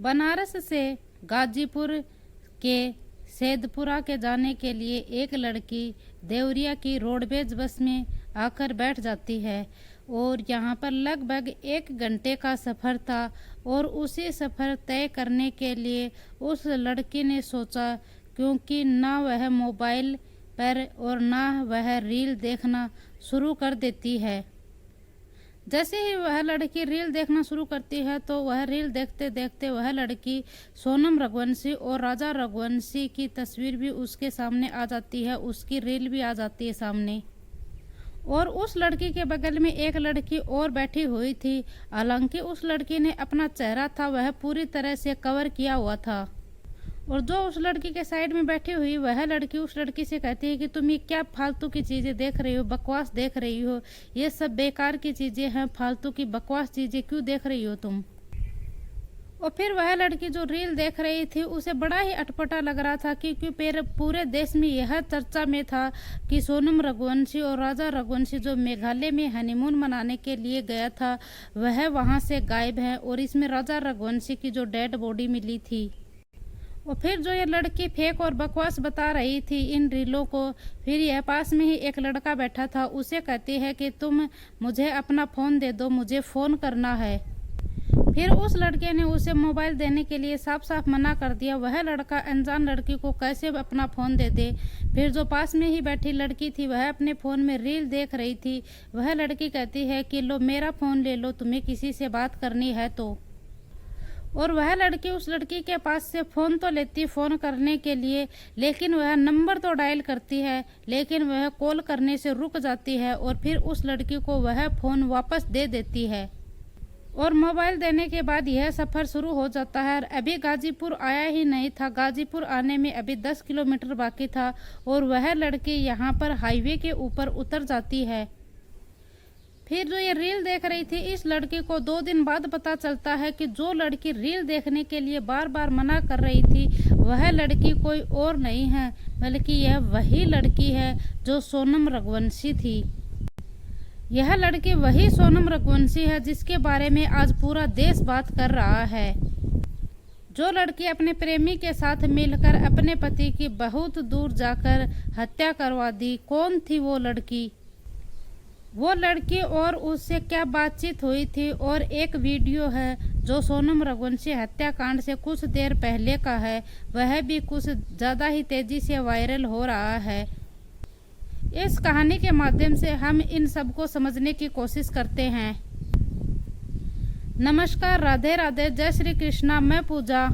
बनारस से गाजीपुर के सैदपुरा के जाने के लिए एक लड़की देवरिया की रोडवेज बस में आकर बैठ जाती है और यहाँ पर लगभग 1 घंटे का सफ़र था। और उसी सफ़र तय करने के लिए उस लड़की ने सोचा, क्योंकि ना वह मोबाइल पर और ना वह रील देखना शुरू कर देती है। जैसे ही वह लड़की रील देखना शुरू करती है तो वह रील देखते देखते वह लड़की सोनम रघुवंशी और राजा रघुवंशी की तस्वीर भी उसके सामने आ जाती है, उसकी रील भी आ जाती है सामने। और उस लड़की के बगल में एक लड़की और बैठी हुई थी। हालांकि उस लड़की ने अपना चेहरा था वह पूरी तरह से कवर किया हुआ था। और जो उस लड़की के साइड में बैठी हुई वह लड़की उस लड़की से कहती है कि तुम ये क्या फालतू की चीज़ें देख रही हो, बकवास देख रही हो, ये सब बेकार की चीज़ें हैं, फालतू की बकवास चीज़ें क्यों देख रही हो तुम। और फिर वह लड़की जो रील देख रही थी उसे बड़ा ही अटपटा लग रहा था, क्योंकि पूरे देश में यह चर्चा में था कि सोनम रघुवंशी और राजा रघुवंशी जो मेघालय में हनीमून मनाने के लिए गया था वह वहां से गायब है और इसमें राजा रघुवंशी की जो डेड बॉडी मिली थी। और फिर जो ये लड़की फेक और बकवास बता रही थी इन रीलों को, फिर यह पास में ही एक लड़का बैठा था, उसे कहती है कि तुम मुझे अपना फ़ोन दे दो, मुझे फ़ोन करना है। फिर उस लड़के ने उसे मोबाइल देने के लिए साफ साफ मना कर दिया। वह लड़का अनजान लड़की को कैसे अपना फ़ोन दे दे। फिर जो पास में ही बैठी लड़की थी वह अपने फ़ोन में रील देख रही थी। वह लड़की कहती है कि लो मेरा फ़ोन ले लो, तुम्हें किसी से बात करनी है तो। और वह लड़की उस लड़की के पास से फ़ोन तो लेती फ़ोन करने के लिए, लेकिन वह नंबर तो डायल करती है, लेकिन वह कॉल करने से रुक जाती है। और फिर उस लड़की को वह फ़ोन वापस दे देती है। और मोबाइल देने के बाद यह सफ़र शुरू हो जाता है। अभी गाजीपुर आया ही नहीं था, गाजीपुर आने में अभी 10 किलोमीटर बाकी था और वह लड़की यहाँ पर हाईवे के ऊपर उतर जाती है। फिर जो ये रील देख रही थी इस लड़की को 2 दिन बाद पता चलता है कि जो लड़की रील देखने के लिए बार बार मना कर रही थी वह लड़की कोई और नहीं है, बल्कि यह वही लड़की है जो सोनम रघुवंशी थी। यह लड़की वही सोनम रघुवंशी है जिसके बारे में आज पूरा देश बात कर रहा है। जो लड़की अपने प्रेमी के साथ मिलकर अपने पति की बहुत दूर जाकर हत्या करवा दी, कौन थी वो लड़की और उससे क्या बातचीत हुई थी। और एक वीडियो है जो सोनम रघुवंशी हत्याकांड से कुछ देर पहले का है, वह भी कुछ ज़्यादा ही तेज़ी से वायरल हो रहा है। इस कहानी के माध्यम से हम इन सब को समझने की कोशिश करते हैं। नमस्कार, राधे राधे, जय श्री कृष्णा, मैं पूजा।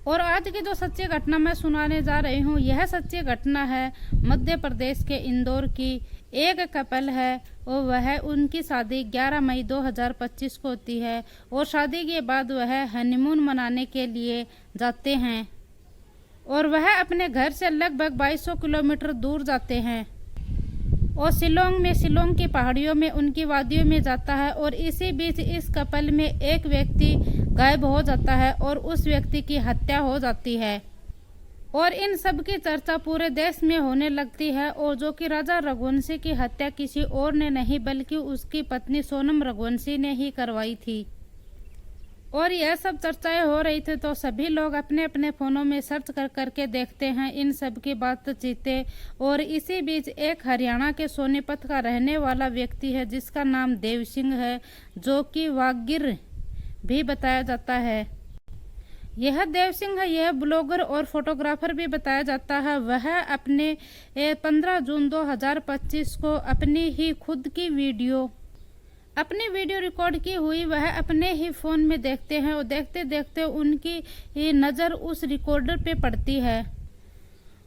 और आज की जो सच्ची घटना मैं सुनाने जा रही हूँ यह सच्ची घटना है मध्य प्रदेश के इंदौर की। एक कपल है और वह उनकी शादी 11 मई 2025 को होती है और शादी के बाद वह हनीमून मनाने के लिए जाते हैं और वह अपने घर से लगभग 2200 किलोमीटर दूर जाते हैं और शिलोंग की पहाड़ियों में उनकी वादियों में जाता है। और इसी बीच इस कपल में एक व्यक्ति गायब हो जाता है और उस व्यक्ति की हत्या हो जाती है और इन सब की चर्चा पूरे देश में होने लगती है। और जो कि राजा रघुवंशी की हत्या किसी और ने नहीं बल्कि उसकी पत्नी सोनम रघुवंशी ने ही करवाई थी। और यह सब चर्चाएं हो रही थी तो सभी लोग अपने अपने फ़ोनों में सर्च करके देखते हैं इन सब की बातचीतें। और इसी बीच एक हरियाणा के सोनीपत का रहने वाला व्यक्ति है जिसका नाम देव सिंह है, जो कि वागिर भी बताया जाता है। यह देव सिंह है, यह ब्लॉगर और फोटोग्राफर भी बताया जाता है। वह अपने 15 जून 2025 को अपनी वीडियो रिकॉर्ड की हुई वह अपने ही फ़ोन में देखते हैं और देखते देखते उनकी नज़र उस रिकॉर्डर पे पड़ती है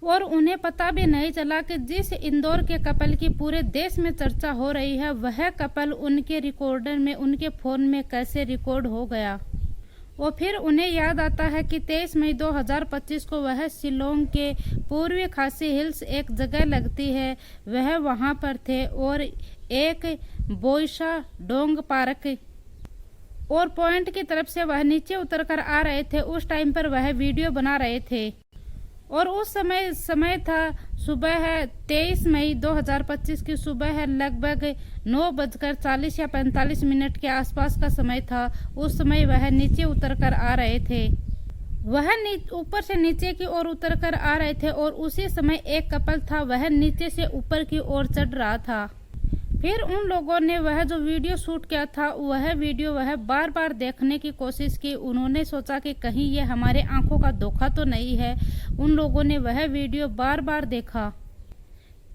और उन्हें पता भी नहीं चला कि जिस इंदौर के कपल की पूरे देश में चर्चा हो रही है वह कपल उनके रिकॉर्डर में उनके फ़ोन में कैसे रिकॉर्ड हो गया। और फिर उन्हें याद आता है कि 23 मई 2025 को वह शिलोंग के पूर्वी खासी हिल्स एक जगह लगती है, वह वहां पर थे और एक बोईशा डोंग पार्क और पॉइंट की तरफ से वह नीचे उतरकर आ रहे थे। उस टाइम पर वह वीडियो बना रहे थे और उस समय था सुबह है 23 मई 2025 की सुबह है, लगभग 9:40 या 45 मिनट के आसपास का समय था। उस समय वह नीचे उतरकर आ रहे थे। वह ऊपर से नीचे की ओर उतरकर आ रहे थे और उसी समय एक कपल था, वह नीचे से ऊपर की ओर चढ़ रहा था। फिर उन लोगों ने वह जो वीडियो शूट किया था वह वीडियो वह बार बार देखने की कोशिश की। उन्होंने सोचा कि कहीं ये हमारे आंखों का धोखा तो नहीं है। उन लोगों ने वह वीडियो बार बार देखा।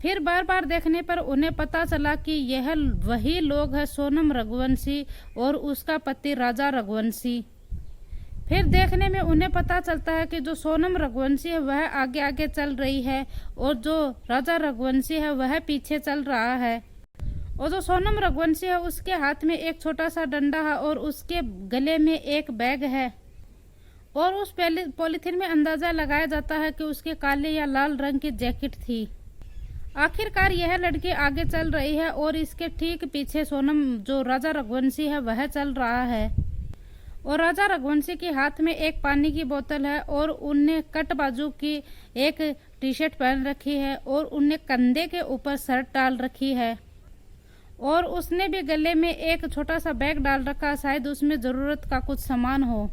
फिर बार बार देखने पर उन्हें पता चला कि यह वही लोग है, सोनम रघुवंशी और उसका पति राजा रघुवंशी। फिर देखने में उन्हें पता चलता है कि जो सोनम रघुवंशी है वह आगे आगे चल रही है और जो राजा रघुवंशी है वह पीछे चल रहा है। और जो सोनम रघुवंशी है उसके हाथ में एक छोटा सा डंडा है और उसके गले में एक बैग है और उस पॉलीथीन में अंदाजा लगाया जाता है कि उसके काले या लाल रंग की जैकेट थी। आखिरकार यह लड़की आगे चल रही है और इसके ठीक पीछे सोनम जो राजा रघुवंशी है वह चल रहा है। और राजा रघुवंशी के हाथ में एक पानी की बोतल है और उनने कट बाजू की एक टी शर्ट पहन रखी है और उनने कंधे के ऊपर शर्ट डाल रखी है और उसने भी गले में एक छोटा सा बैग डाल रखा, शायद उसमें जरूरत का कुछ सामान हो।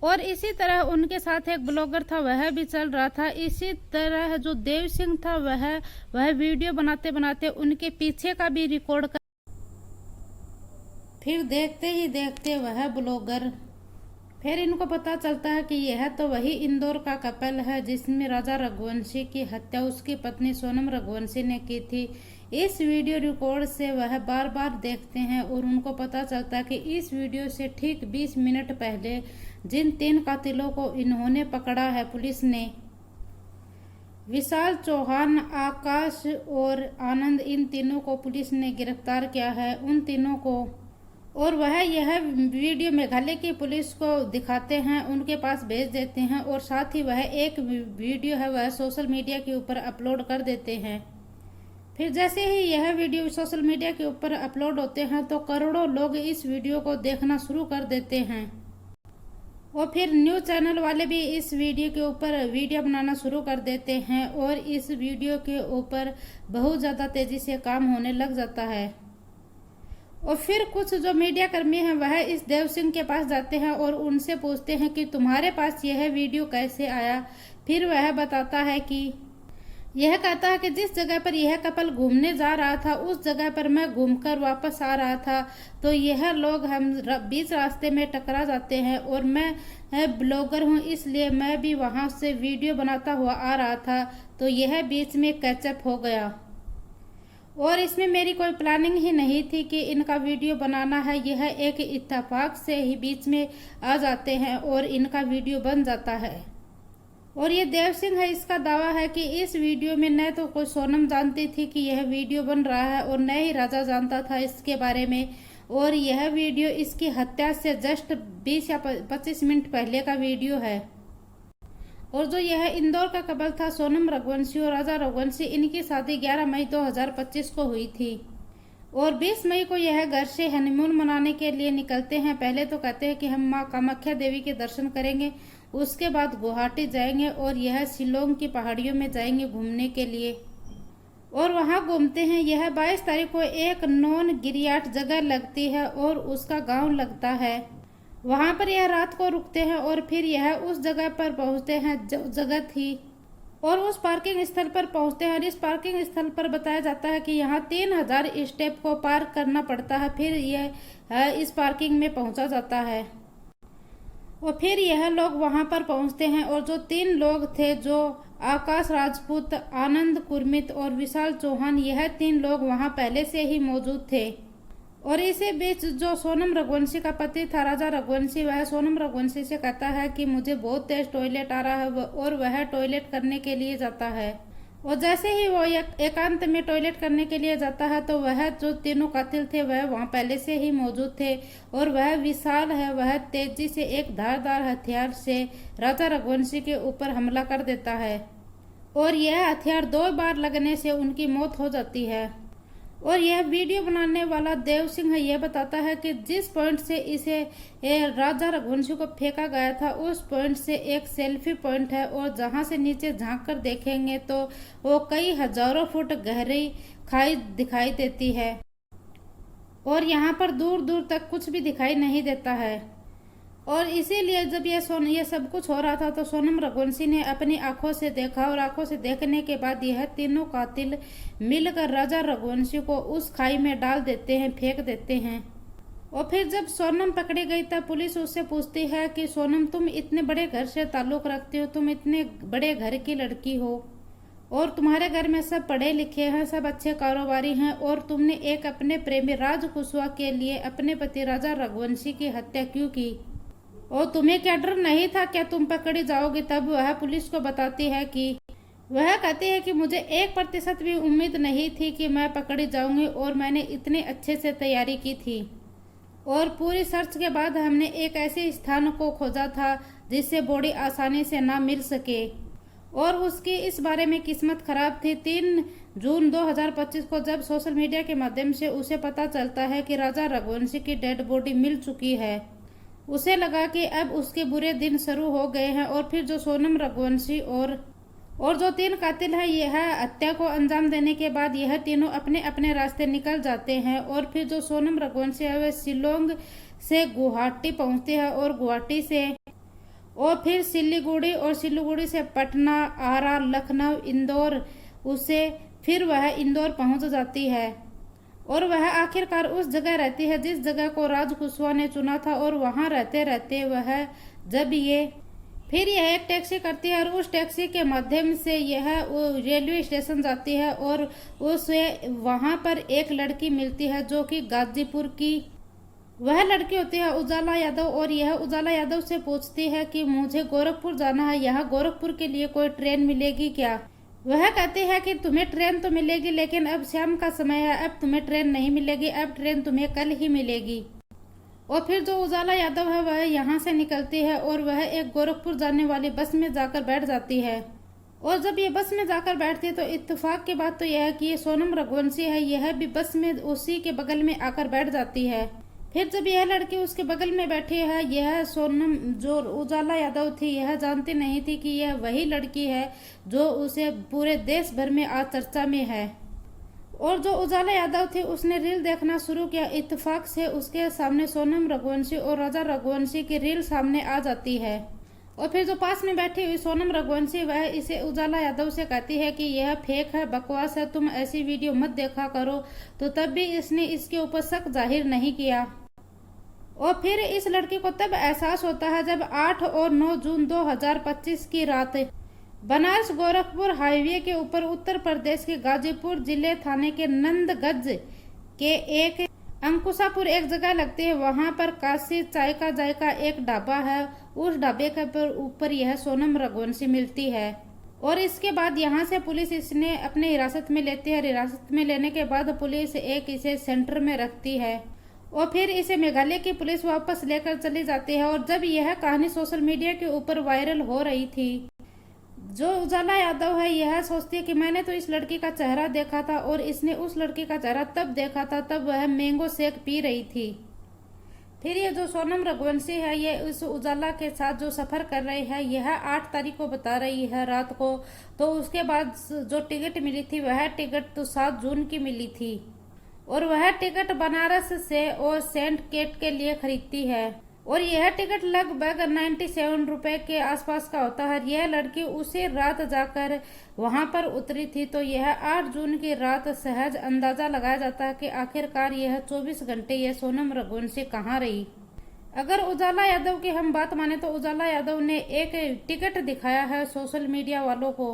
और इसी तरह उनके साथ एक ब्लॉगर था, वह भी चल रहा था। इसी तरह जो देव सिंह था वह वीडियो बनाते बनाते उनके पीछे का भी रिकॉर्ड कर, फिर देखते ही देखते वह ब्लॉगर, फिर इनको पता चलता है कि यह तो वही इंदौर का कपल है जिसमें राजा रघुवंशी की हत्या उसकी पत्नी सोनम रघुवंशी ने की थी। इस वीडियो रिकॉर्ड से वह बार बार देखते हैं और उनको पता चलता है कि इस वीडियो से ठीक 20 मिनट पहले जिन 3 कातिलों को इन्होंने पकड़ा है पुलिस ने, विशाल चौहान, आकाश और आनंद, इन तीनों को पुलिस ने गिरफ्तार किया है। उन तीनों को, और वह यह वीडियो मेघालय की पुलिस को दिखाते हैं, उनके पास भेज देते हैं और साथ ही वह एक वीडियो है वह सोशल मीडिया के ऊपर अपलोड कर देते हैं। फिर जैसे ही यह वीडियो सोशल मीडिया के ऊपर अपलोड होते हैं तो करोड़ों लोग इस वीडियो को देखना शुरू कर देते हैं और फिर न्यूज़ चैनल वाले भी इस वीडियो के ऊपर वीडियो बनाना शुरू कर देते हैं और इस वीडियो के ऊपर बहुत ज़्यादा तेज़ी से काम होने लग जाता है। और फिर कुछ जो मीडिया कर्मी हैं वह इस देव सिंह के पास जाते हैं और उनसे पूछते हैं कि तुम्हारे पास यह वीडियो कैसे आया। फिर वह बताता है कि यह कहता है कि जिस जगह पर यह कपल घूमने जा रहा था उस जगह पर मैं घूमकर वापस आ रहा था तो यह लोग हम बीच रास्ते में टकरा जाते हैं और मैं ब्लॉगर हूं इसलिए मैं भी वहां से वीडियो बनाता हुआ आ रहा था तो यह बीच में कैचअप हो गया और इसमें मेरी कोई प्लानिंग ही नहीं थी कि इनका वीडियो बनाना है। यह एक इत्तेफाक से ही बीच में आ जाते हैं और इनका वीडियो बन जाता है। और ये देव सिंह है, इसका दावा है कि इस वीडियो में न तो कोई सोनम जानती थी कि यह वीडियो बन रहा है और न ही राजा जानता था इसके बारे में और यह वीडियो इसकी हत्या से जस्ट 20 या 25 मिनट पहले का वीडियो है। और जो यह इंदौर का कपल था सोनम रघुवंशी और राजा रघुवंशी, इनकी शादी 11 मई 2025 को हुई थी और 20 मई को यह घर से हनीमून मनाने के लिए निकलते हैं। पहले तो कहते हैं कि हम मां कामाख्या देवी के दर्शन करेंगे, उसके बाद गुवाहाटी जाएंगे और यह शिलोंग की पहाड़ियों में जाएंगे घूमने के लिए और वहां घूमते हैं। यह 22 तारीख को एक नॉन गिरियाट जगह लगती है और उसका गाँव लगता है, वहां पर यह रात को रुकते हैं और फिर यह उस जगह पर पहुंचते हैं जो जगह थी और उस पार्किंग स्थल पर पहुंचते हैं। और इस पार्किंग स्थल पर बताया जाता है कि यहाँ 3000 स्टेप को पार करना पड़ता है, फिर यह इस पार्किंग में पहुंचा जाता है और फिर यह लोग वहां पर पहुंचते हैं। और जो 3 लोग थे, जो आकाश राजपूत, आनंद कुरमित और विशाल चौहान, यह 3 लोग वहां पहले से ही मौजूद थे। और इसी बीच जो सोनम रघुवंशी का पति था राजा रघुवंशी, वह सोनम रघुवंशी से कहता है कि मुझे बहुत तेज टॉयलेट आ रहा है और वह टॉयलेट करने के लिए जाता है। और जैसे ही वो एकांत में टॉयलेट करने के लिए जाता है तो वह जो तीनों कातिल थे वह वहां पहले से ही मौजूद थे और वह विशाल है, वह तेजी से एक धारदार हथियार से राजा रघुवंशी के ऊपर हमला कर देता है और यह हथियार 2 बार लगने से उनकी मौत हो जाती है। और यह वीडियो बनाने वाला देव सिंह यह बताता है कि जिस पॉइंट से इसे राजा रघुवंशी को फेंका गया था उस पॉइंट से एक सेल्फी पॉइंट है, और जहां से नीचे झांक कर देखेंगे तो वो कई हजारों फुट गहरी खाई दिखाई देती है और यहाँ पर दूर दूर तक कुछ भी दिखाई नहीं देता है। और इसीलिए जब ये सब कुछ हो रहा था तो सोनम रघुवंशी ने अपनी आंखों से देखा, और आंखों से देखने के बाद यह तीनों कातिल मिलकर राजा रघुवंशी को उस खाई में डाल देते हैं, फेंक देते हैं। और फिर जब सोनम पकड़ी गई तब पुलिस उससे पूछती है कि सोनम, तुम इतने बड़े घर से ताल्लुक रखती हो, तुम इतने बड़े घर की लड़की हो और तुम्हारे घर में सब पढ़े लिखे हैं, सब अच्छे कारोबारी हैं, और तुमने एक अपने प्रेमी राज कुशवाहा के लिए अपने पति राजा रघुवंशी की हत्या क्यों की? और तुम्हें क्या डर नहीं था क्या तुम पकड़ी जाओगी? तब वह पुलिस को बताती है कि वह कहती है कि मुझे 1% भी उम्मीद नहीं थी कि मैं पकड़ी जाऊंगी, और मैंने इतने अच्छे से तैयारी की थी और पूरी सर्च के बाद हमने एक ऐसे स्थान को खोजा था जिससे बॉडी आसानी से ना मिल सके, और उसकी इस बारे में किस्मत खराब थी। 3 जून 2025 को जब सोशल मीडिया के माध्यम से उसे पता चलता है कि राजा रघुवंशी की डेड बॉडी मिल चुकी है, उसे लगा कि अब उसके बुरे दिन शुरू हो गए हैं। और फिर जो सोनम रघुवंशी और जो 3 कातिल हैं, यह हत्या को अंजाम देने के बाद यह तीनों अपने अपने रास्ते निकल जाते हैं। और फिर जो सोनम रघुवंशी है वह शिलोंग से गुवाहाटी पहुंचती है, और गुवाहाटी से और फिर सिलीगुड़ी, और सिलीगुड़ी से पटना, आरा, लखनऊ, इंदौर, उसे फिर वह इंदौर पहुंच जाती है, और वह आखिरकार उस जगह रहती है जिस जगह को राज कुशवाहा ने चुना था। और वहां रहते रहते वह जब फिर यह एक टैक्सी करती है, और उस टैक्सी के माध्यम से यह रेलवे स्टेशन जाती है, और उसे वहां पर एक लड़की मिलती है जो कि गाजीपुर की वह लड़की होती है उजाला यादव। और यह उजाला यादव से पूछती है कि मुझे गोरखपुर जाना है, यहाँ गोरखपुर के लिए कोई ट्रेन मिलेगी क्या? वह कहती है कि तुम्हें ट्रेन तो मिलेगी, लेकिन अब शाम का समय है, अब तुम्हें ट्रेन नहीं मिलेगी, अब ट्रेन तुम्हें कल ही मिलेगी। और फिर जो उजाला यादव है वह यहाँ से निकलती है, और वह एक गोरखपुर जाने वाली बस में जाकर बैठ जाती है। और जब ये बस में जाकर बैठती है तो इत्तेफाक की बात तो यह है कि ये सोनम रघुवंशी है, यह भी बस में उसी के बगल में आकर बैठ जाती है। फिर जब यह लड़की उसके बगल में बैठी है, यह सोनम जो उजाला यादव थी यह जानती नहीं थी कि यह वही लड़की है जो उसे पूरे देश भर में आज चर्चा में है। और जो उजाला यादव थी उसने रील देखना शुरू किया। इत्तेफाक से उसके सामने सोनम रघुवंशी और राजा रघुवंशी की रील सामने आ जाती है। और फिर जो पास में बैठी हुई सोनम रघुवंशी वह इसे उजाला यादव से कहती है कि यह फेक है, बकवास है, तुम ऐसी वीडियो मत देखा करो। तो तब भी इसने इसके ऊपर शक जाहिर नहीं किया। और फिर इस लड़की को तब एहसास होता है जब 8 और 9 जून 2025 की रात बनारस गोरखपुर हाईवे के ऊपर उत्तर प्रदेश के गाजीपुर जिले थाने के नंदगंज के एक अंकुशापुर एक जगह लगती है, वहां पर काशी चाय का जायका एक ढाबा है। उस ढाबे के ऊपर यह सोनम रघुवंशी मिलती है, और इसके बाद यहाँ से पुलिस इसने अपने हिरासत में लेती है। हिरासत में लेने के बाद पुलिस इसे सेंटर में रखती है, और फिर इसे मेघालय की पुलिस वापस लेकर चली जाती है। और जब यह कहानी सोशल मीडिया के ऊपर वायरल हो रही थी, जो उजाला यादव है यह सोचती है कि मैंने तो इस लड़की का चेहरा देखा था, और इसने उस लड़की का चेहरा तब देखा था तब वह मैंगो शेक पी रही थी। फिर ये जो सोनम रघुवंशी है ये उस उजाला के साथ जो सफर कर रही है, यह 8 तारीख को बता रही है रात को। तो उसके बाद जो टिकट मिली थी वह टिकट तो 7 जून की मिली थी, और वह टिकट बनारस से और सेंट केट के लिए खरीदती है, और यह टिकट लगभग 97 रुपए के आसपास का होता है। यह लड़की उसी रात जाकर वहां पर उतरी थी। तो यह 8 जून की रात सहज अंदाजा लगाया जाता है कि आखिरकार यह 24 घंटे यह सोनम रघुवंशी कहाँ रही। अगर उजाला यादव की हम बात माने तो उजाला यादव ने एक टिकट दिखाया है सोशल मीडिया वालों को।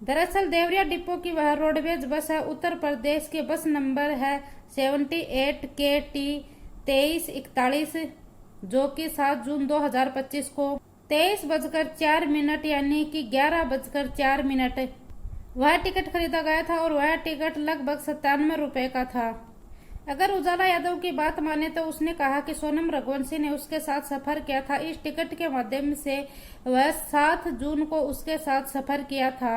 दरअसल देवरिया डिपो की वह रोडवेज बस है। उत्तर प्रदेश के बस नंबर है 78KT 2341, जो कि 7 जून 2025 को 23:04 यानी कि 11:04 वह टिकट खरीदा गया था, और वह टिकट लगभग 97 रुपए का था। अगर उजाला यादव की बात माने तो उसने कहा कि सोनम रघुवंशी ने उसके साथ सफर किया था। इस टिकट के माध्यम से वह 7 जून को उसके साथ सफर किया था,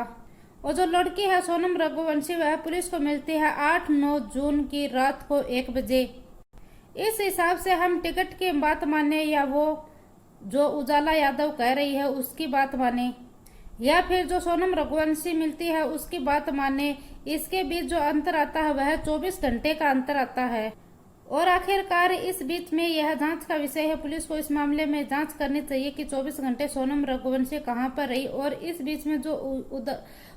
और जो लड़की है सोनम रघुवंशी वह पुलिस को मिलती है 8-9 जून की रात को 1 बजे। इस हिसाब से हम टिकट की बात माने या वो जो उजाला यादव कह रही है उसकी बात माने या फिर जो सोनम रघुवंशी मिलती है उसकी बात माने, इसके बीच जो अंतर आता है वह 24 घंटे का अंतर आता है। और आखिरकार इस बीच में यह जांच का विषय है। पुलिस को इस मामले में जांच करनी चाहिए कि 24 घंटे सोनम रघुवंशी कहां पर रही। और इस बीच में जो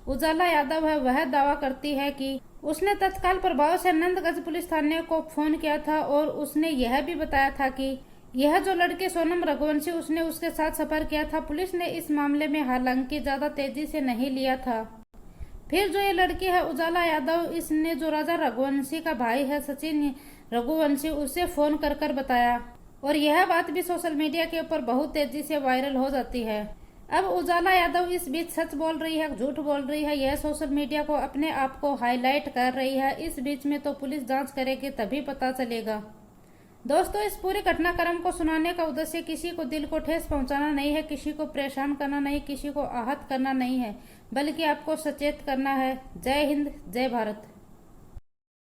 उजाला यादव है वह दावा करती है कि उसने तत्काल प्रभाव से नंदगंज पुलिस थाने को फोन किया था और उसने यह भी बताया था कि यह जो लड़के सोनम रघुवंशी उसने उसके साथ सफर किया था। पुलिस ने इस मामले में हालांकि ज्यादा तेजी से नहीं लिया था। फिर जो ये लड़की है उजाला यादव, इसने जो राजा रघुवंशी का भाई है सचिन रघुवंशी उसे फोन कर कर बताया और यह बात भी सोशल मीडिया के ऊपर बहुत तेजी से वायरल हो जाती है। अब उजाला यादव इस बीच सच बोल रही है झूठ बोल रही है, यह सोशल मीडिया को अपने आप को हाईलाइट कर रही है। इस बीच में तो पुलिस जांच करेगी तभी पता चलेगा। दोस्तों, इस पूरे घटनाक्रम को सुनाने का उद्देश्य किसी को दिल को ठेस पहुंचाना नहीं है, किसी को परेशान करना नहीं, किसी को आहत करना नहीं है, बल्कि आपको सचेत करना है। जय हिंद, जय भारत।